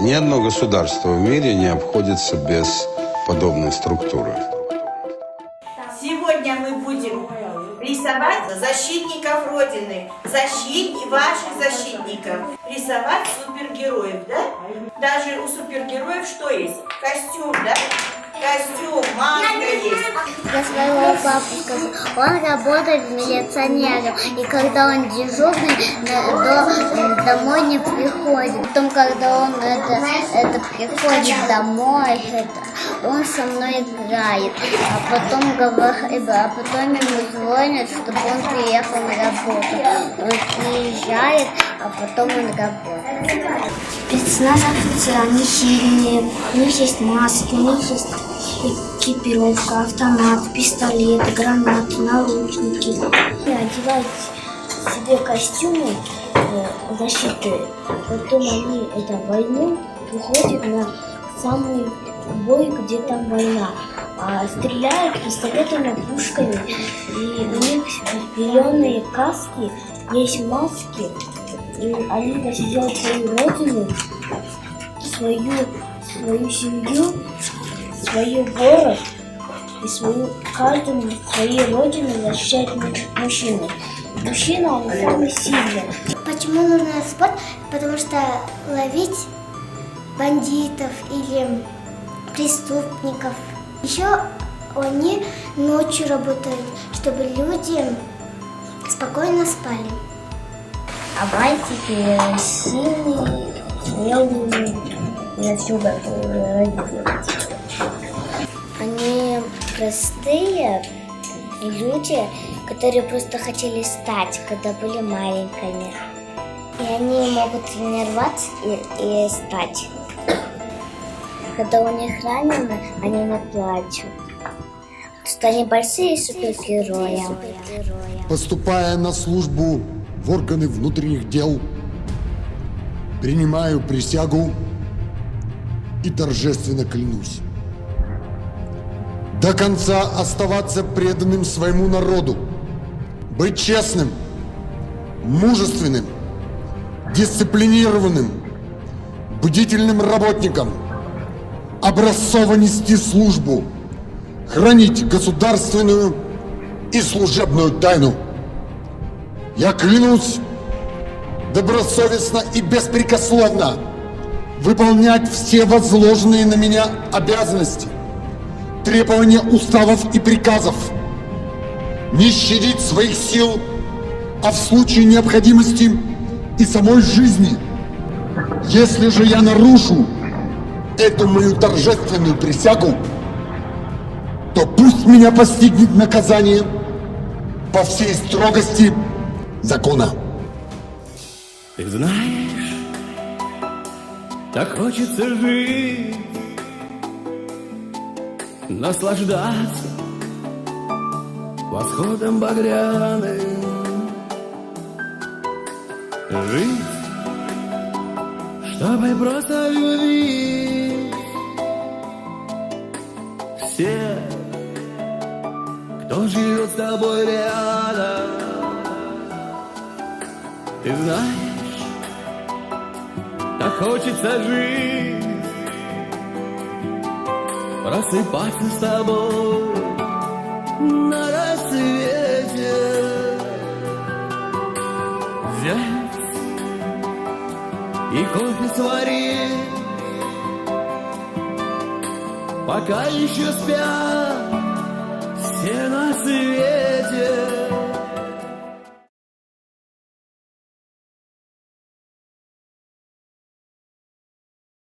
Ни одно государство в мире не обходится без подобной структуры. Сегодня мы будем рисовать защитников Родины, ваших защитников. Рисовать супергероев, да? Даже у супергероев что есть? Костюм, да? Костюм, маска есть. Я своего папу скажу, он работает милиционером, и когда он дежурный, домой не приходит. Потом, когда он приходит домой, он со мной играет, а потом ему звонят, чтобы он приехал на работу. Он приезжает, а потом он работает. Спецназовцы, они сильные, у них есть маски, у них есть экипировка, автомат, пистолет, гранаты, наручники. Одевают себе костюмы защиты, потом они войну уходят на самый бой, где там война. Стреляют пистолетами, пушками, и у них зеленые каски, есть маски, и они защищают свою родину, свою семью, свой город и каждому своей родины защищает мужчина. Мужчина, он самый сильный. Почему нужен спорт? Потому что ловить бандитов или преступников. Еще они ночью работают, чтобы люди спокойно спали. А мальчики сильные, смелые, на всю родители. Они простые люди, которые просто хотели стать, когда были маленькими. И они могут тренироваться и стать. Когда у них ранено, они не плачут. Что они большие супергерои. Поступая на службу в органы внутренних дел, принимаю присягу и торжественно клянусь до конца оставаться преданным своему народу, быть честным, мужественным, дисциплинированным, бдительным работником, образцово нести службу, хранить государственную и служебную тайну. Я клянусь добросовестно и беспрекословно выполнять все возложенные на меня обязанности, требования уставов и приказов, не щадить своих сил, а в случае необходимости и самой жизни. Если же я нарушу эту мою торжественную присягу, то пусть меня постигнет наказание по всей строгости закона. Ты знаешь, так хочется жить, наслаждаться восходом багряным, жить, чтобы просто любить все, кто живет с тобой рядом. Ты знаешь, так хочется жить, просыпаться с тобой на рассвете, взять и кофе сварить, пока еще спят все на свете.